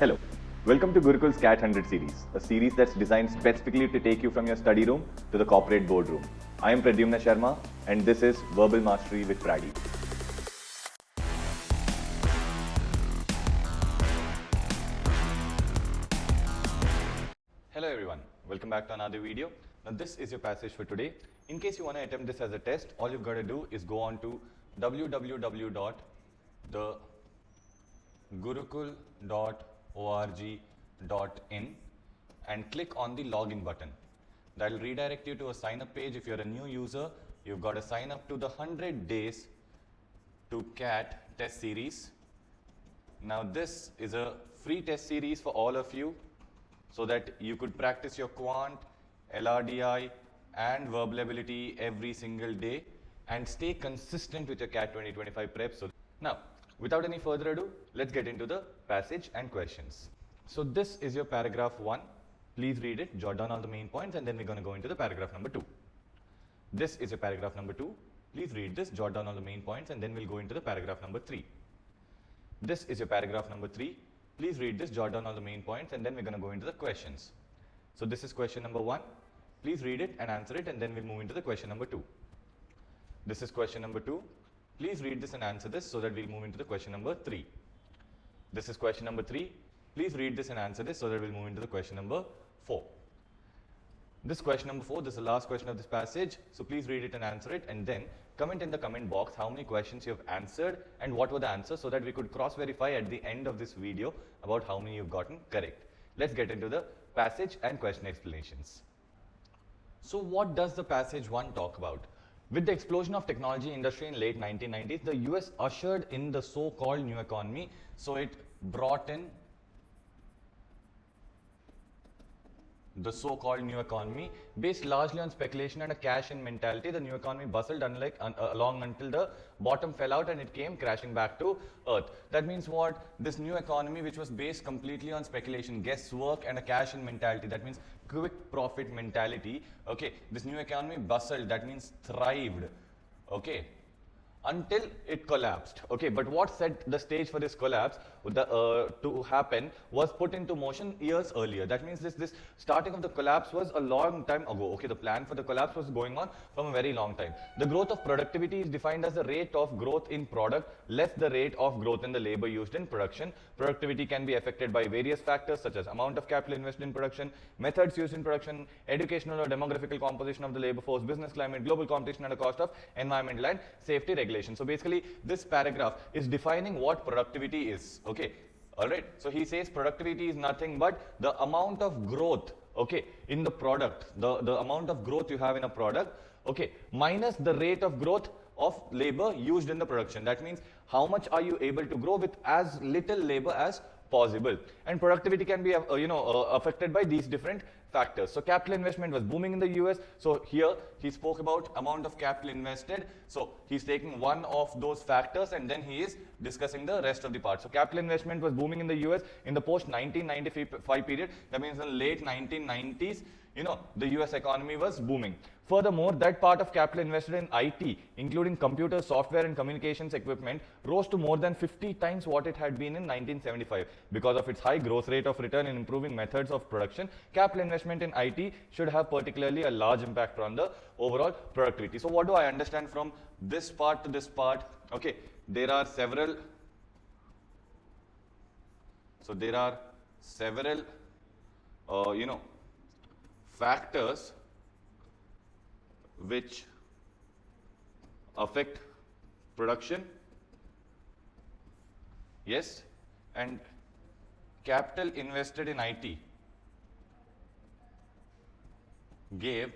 Hello, welcome to Gurukul's CAT 100 series, a series that's designed specifically to take you from your study room to the corporate boardroom. I am Prady Sharma and this is Verbal Mastery with Prady. Hello everyone, welcome back to another video. Now this is your passage for today. In case you want to attempt this as a test, all you've got to do is go on to www.thegurukul.org.in and click on the login button. That will redirect you to a sign up page. If you're a new user, you've got to sign up to the 100 days to CAT test series. Now this is a free test series for all of you so that you could practice your quant, LRDI and verbal ability every single day and stay consistent with your CAT 2025 prep. So now, without any further ado, let's get into the passage and questions. So this is your paragraph 1. Please read it, jot down all the main points, and then we're going to go into the paragraph number 2. This is your paragraph number 2. Please read this, jot down all the main points, and then we'll go into the paragraph number 3. This is your paragraph number 3. Please read this, jot down all the main points, and then we're going to go into the questions. So this is question number 1. Please read it and answer it, and then we'll move into the question number 2. This is question number 2. Please read this and answer this so that we'll move into the question number 3. This is question number 3. Please read this and answer this so that we'll move into the question number 4. This question number 4, this is the last question of this passage. So please read it and answer it, and then comment in the comment box how many questions you have answered and what were the answers so that we could cross-verify at the end of this video about how many you've gotten correct. Let's get into the passage and question explanations. So what does the passage 1 talk about? With the explosion of technology industry in late 1990s, the US ushered in the so-called new economy. So it brought in the so-called new economy based largely on speculation and a cash-in mentality. The new economy bustled along until the bottom fell out and it came crashing back to earth. That means what? This new economy, which was based completely on speculation, guesswork and a cash-in mentality, that means quick profit mentality. Okay, this new economy bustled, that means thrived. Okay, until it collapsed. Okay, but what set the stage for this collapse to happen was put into motion years earlier. That means this starting of the collapse was a long time ago. Okay, the plan for the collapse was going on from a very long time. The growth of productivity is defined as the rate of growth in product less the rate of growth in the labor used in production. Productivity can be affected by various factors such as amount of capital invested in production, methods used in production, educational or demographical composition of the labor force, business climate, global competition at a cost of environmental and safety regulation. So basically this paragraph is defining what productivity is. Okay, all right. So he says productivity is nothing but the amount of growth, okay, in the product, the amount of growth you have in a product, okay, minus the rate of growth of labor used in the production. That means how much are you able to grow with as little labor as possible. And productivity can be affected by these different factors. So capital investment was booming in the US. So here he spoke about amount of capital invested. So he's taking one of those factors and then he is discussing the rest of the part. So capital investment was booming in the US in the post 1995 period. That means in the late 1990s, the US economy was booming. Furthermore, that part of capital invested in IT, including computer, software and communications equipment, rose to more than 50 times what it had been in 1975. Because of its high growth rate of return in improving methods of production, capital investment in IT should have particularly a large impact on the overall productivity. So what do I understand from this part to this part? Okay, there are several factors which affect production. Yes, and capital invested in IT gave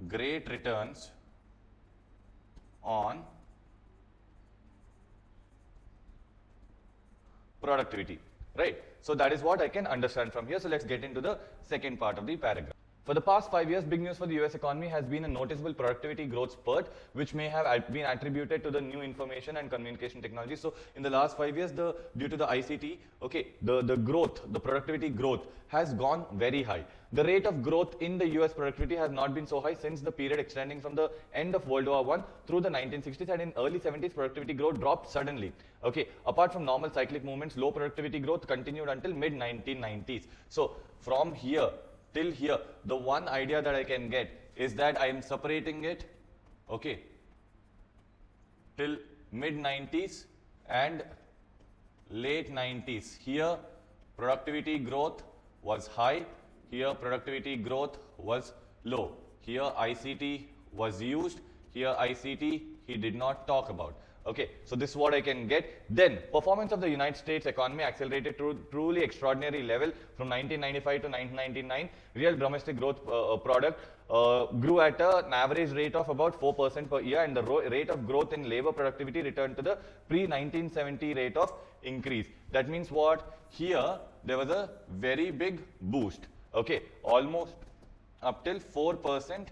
great returns on productivity, right? So that is what I can understand from here. So let's get into the second part of the paragraph. For the past 5 years, big news for the US economy has been a noticeable productivity growth spurt, which may have been attributed to the new information and communication technology. So in the last 5 years, due to the ICT, okay, the productivity growth has gone very high. The rate of growth in the US productivity has not been so high since the period extending from the end of World War I through the 1960s, and in early 70s, productivity growth dropped suddenly. Okay, apart from normal cyclic movements, low productivity growth continued until mid 1990s. So from here till here, the one idea that I can get is that I am separating it, okay, till mid 90s and late 90s. Here productivity growth was high, here productivity growth was low. Here ICT was used, here ICT he did not talk about. Okay, so this is what I can get. Then performance of the United States economy accelerated to truly extraordinary level from 1995 to 1999. Real domestic growth product grew at an average rate of about 4% per year, and the rate of growth in labor productivity returned to the pre-1970 rate of increase. That means what? Here there was a very big boost. Okay, almost up till 4%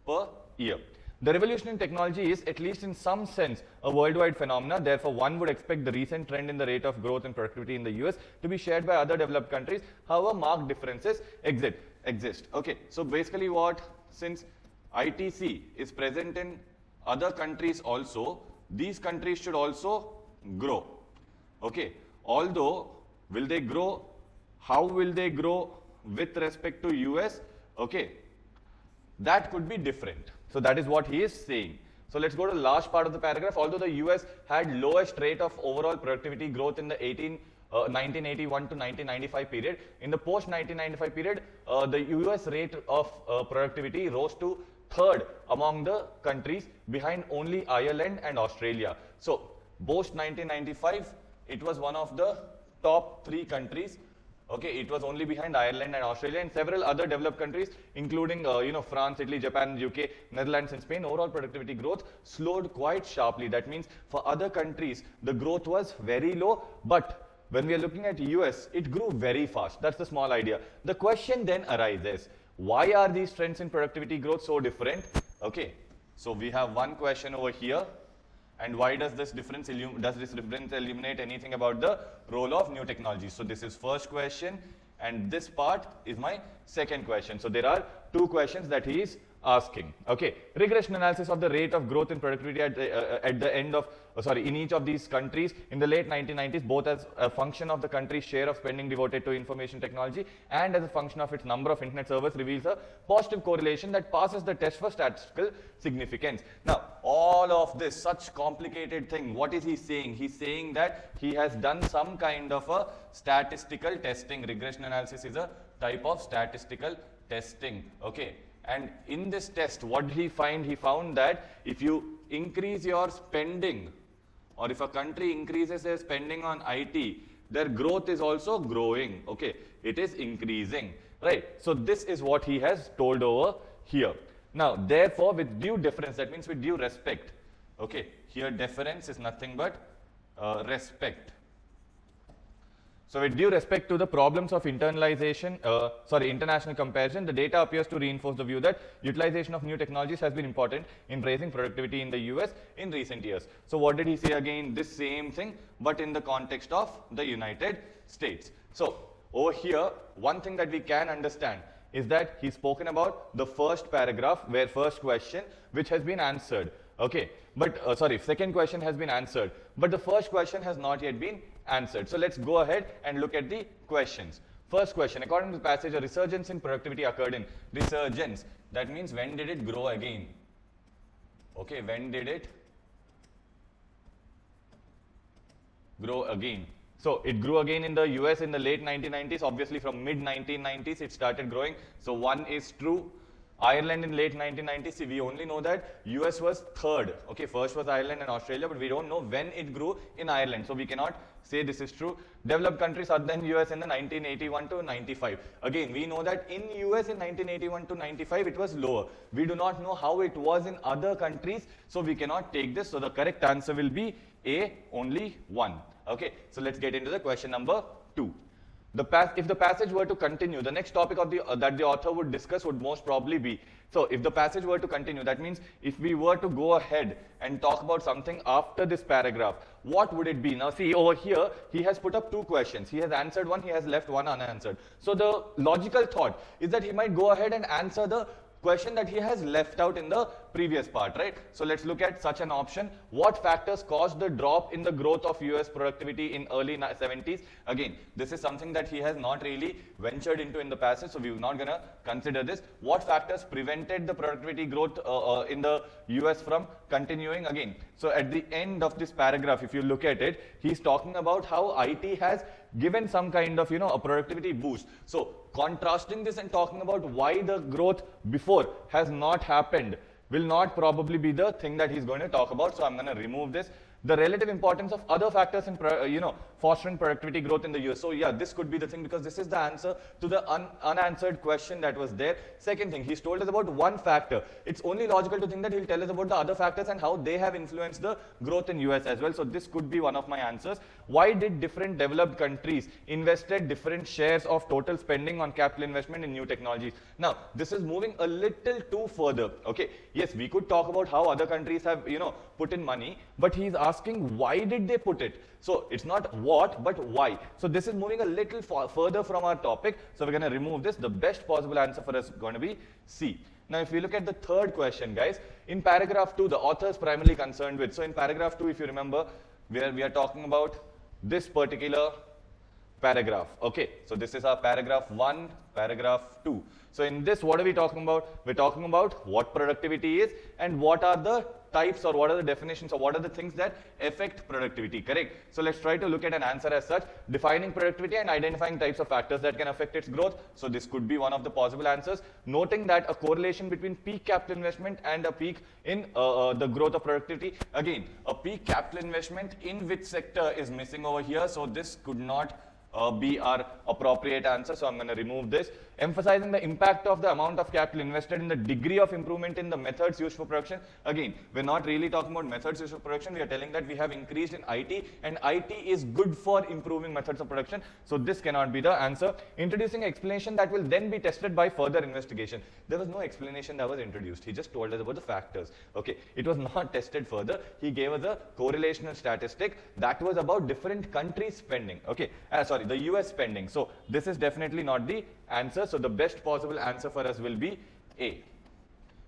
per year. The revolution in technology is, at least in some sense, a worldwide phenomenon. Therefore, one would expect the recent trend in the rate of growth and productivity in the US to be shared by other developed countries. However, marked differences exist. Okay, so basically what, since ITC is present in other countries also, these countries should also grow. Okay, although, will they grow? How will they grow with respect to US? Okay, that could be different. So that is what he is saying. So let's go to the last part of the paragraph. Although the US had lowest rate of overall productivity growth in the 1981 to 1995 period, in the post 1995 period, the US rate of productivity rose to third among the countries, behind only Ireland and Australia. So post 1995, it was one of the top 3 countries. Okay, it was only behind Ireland and Australia, and several other developed countries, including France, Italy, Japan, UK, Netherlands, and Spain. Overall productivity growth slowed quite sharply. That means for other countries, the growth was very low, but when we are looking at US, it grew very fast. That's the small idea. The question then arises, why are these trends in productivity growth so different? Okay, so we have one question over here. And why does this difference illuminate anything about the role of new technologies? So this is first question, and this part is my second question. So there are 2 questions that he is asking. Okay, regression analysis of the rate of growth in productivity at the end of, in each of these countries in the late 1990s, both as a function of the country's share of spending devoted to information technology and as a function of its number of internet servers, reveals a positive correlation that passes the test for statistical significance. Now, all of this, such complicated thing, what is he saying? He's saying that he has done some kind of a statistical testing. Regression analysis is a type of statistical testing. Okay. And in this test, what did he find? He found that if you increase your spending, or if a country increases their spending on IT, their growth is also growing. Okay, it is increasing, right? So this is what he has told over here. Now, therefore, with due deference, that means with due respect. Okay, here deference is nothing but respect. So with due respect to the problems of international comparison, the data appears to reinforce the view that utilization of new technologies has been important in raising productivity in the US in recent years. So what did he say again? This same thing, but in the context of the United States. So over here, one thing that we can understand is that he's spoken about the first paragraph, where first question, which has been answered. Okay, but second question has been answered, but the first question has not yet been answered. So let's go ahead and look at the questions. First question, according to the passage, a resurgence in productivity occurred in. Resurgence, that means when did it grow again? Okay, when did it grow again? So it grew again in the US in the late 1990s. Obviously from mid 1990s it started growing. So one is true. Ireland in late 1990s, see, we only know that US was third. Okay, first was Ireland and Australia, but we don't know when it grew in Ireland. So we cannot say this is true. Developed countries other than US in the 1981 to 95. Again, we know that in US in 1981 to 95, it was lower. We do not know how it was in other countries, so we cannot take this. So the correct answer will be A, only one. Okay, so let's get into the question number 2. if the passage were to continue, the next topic of that the author would discuss would most probably be, so if the passage were to continue, that means if we were to go ahead and talk about something after this paragraph, what would it be? Now see, over here, he has put up two questions. He has answered one, he has left one unanswered. So the logical thought is that he might go ahead and answer the question that he has left out in the previous part, right? So let's look at such an option. What factors caused the drop in the growth of US productivity in early 70s? Again, this is something that he has not really ventured into in the passage, so we're not going to consider this. What factors prevented the productivity growth in the US from continuing? Again, so at the end of this paragraph, if you look at it, he's talking about how IT has given some kind of, a productivity boost. So contrasting this and talking about why the growth before has not happened will not probably be the thing that he's going to talk about. So I'm going to remove this. The relative importance of other factors in, fostering productivity growth in the US. So yeah, this could be the thing, because this is the answer to the unanswered question that was there. Second thing, he's told us about one factor. It's only logical to think that he'll tell us about the other factors and how they have influenced the growth in US as well. So this could be one of my answers. Why did different developed countries invested different shares of total spending on capital investment in new technologies? Now, this is moving a little too further. Okay, yes, we could talk about how other countries have, put in money, but he's asking why did they put it? So it's not what, but why. So this is moving a little further from our topic. So we're going to remove this. The best possible answer for us is going to be C. Now, if we look at the third question, guys, in paragraph 2, the author is primarily concerned with. So in paragraph 2, if you remember, where we are talking about this particular paragraph. Okay, so this is our paragraph 1, paragraph 2. So in this, what are we talking about? We're talking about what productivity is and what are the types, or what are the definitions, or what are the things that affect productivity, correct? So let's try to look at an answer as such, defining productivity and identifying types of factors that can affect its growth. So this could be one of the possible answers, noting that a correlation between peak capital investment and a peak in the growth of productivity. Again, a peak capital investment in which sector is missing over here, so this could not be our appropriate answer, so I'm going to remove this. Emphasizing the impact of the amount of capital invested in the degree of improvement in the methods used for production. Again, we're not really talking about methods used for production, we are telling that we have increased in IT, and IT is good for improving methods of production, so this cannot be the answer. Introducing explanation that will then be tested by further investigation. There was no explanation that was introduced, he just told us about the factors. Okay, it was not tested further, he gave us a correlational statistic that was about different countries spending. Okay, sorry, the US spending. So this is definitely not the answer. So the best possible answer for us will be A.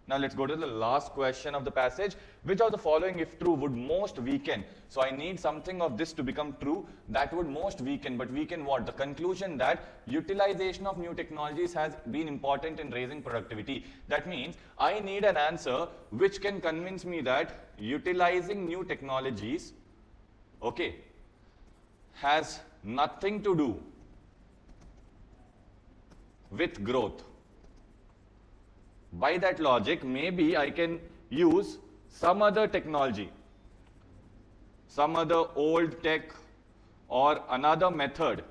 Now let's go to the last question of the passage. Which of the following, if true, would most weaken? So I need something of this to become true that would most weaken. But weaken what? The conclusion that utilization of new technologies has been important in raising productivity. That means I need an answer which can convince me that utilizing new technologies, okay, has nothing to do with growth. By that logic, maybe I can use some other technology, some other old tech or another method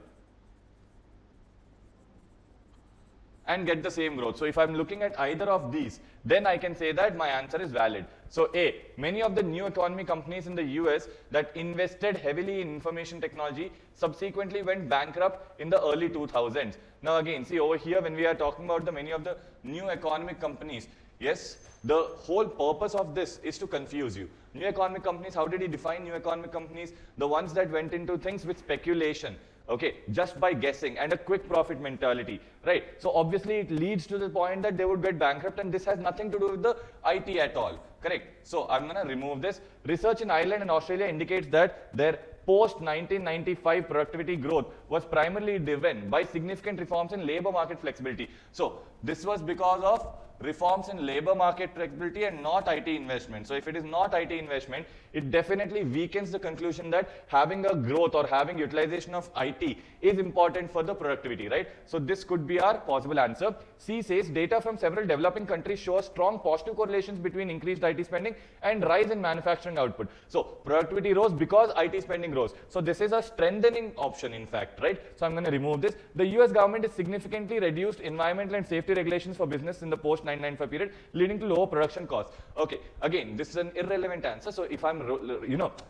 and get the same growth. So if I'm looking at either of these, then I can say that my answer is valid. So A, many of the new economy companies in the US that invested heavily in information technology subsequently went bankrupt in the early 2000s. Now again, see over here when we are talking about the many of the new economic companies, yes, the whole purpose of this is to confuse you. New economic companies, how did he define new economic companies? The ones that went into things with speculation. Okay, just by guessing and a quick profit mentality, right? So obviously it leads to the point that they would get bankrupt, and this has nothing to do with the IT at all, correct? So I'm going to remove this. Research in Ireland and Australia indicates that their post-1995 productivity growth was primarily driven by significant reforms in labor market flexibility. So this was because of reforms in labor market flexibility and not IT investment. So if it is not IT investment, it definitely weakens the conclusion that having a growth or having utilization of IT is important for the productivity, right? So this could be our possible answer. C says data from several developing countries shows strong positive correlations between increased IT spending and rise in manufacturing output. So productivity rose because IT spending rose. So this is a strengthening option in fact, right? So I'm going to remove this. The US government has significantly reduced environmental and safety regulations for business in the post 995 period, leading to lower production costs. Okay, again, this is an irrelevant answer. So if I'm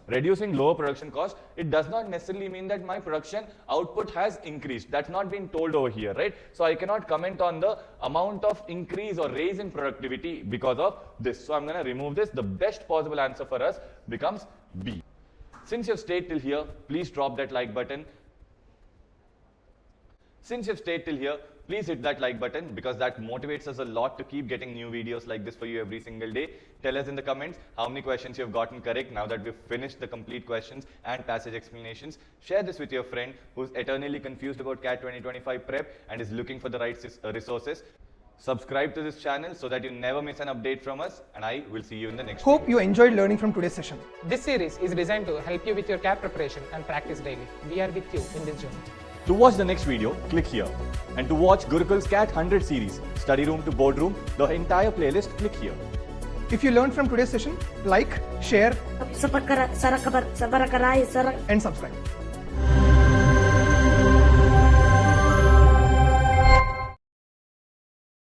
reducing lower production costs, it does not necessarily mean that my production output has increased. That's not been told over here, right? So I cannot comment on the amount of increase or raise in productivity because of this. So I'm going to remove this. The best possible answer for us becomes B. Since you've stayed till here, please drop that like button. Since you've stayed till here, please hit that like button because that motivates us a lot to keep getting new videos like this for you every single day. Tell us in the comments how many questions you've gotten correct now that we've finished the complete questions and passage explanations. Share this with your friend who's eternally confused about CAT 2025 prep and is looking for the right resources. Subscribe to this channel so that you never miss an update from us, and I will see you in the next Hope video. you enjoyed learning from today's session. This series is designed to help you with your CAT preparation and practice daily. We are with you in this journey. To watch the next video, click here. And to watch Gurukul's CAT 100 series, study room to boardroom, the entire playlist, click here. If you learned from today's session, like, share, and subscribe.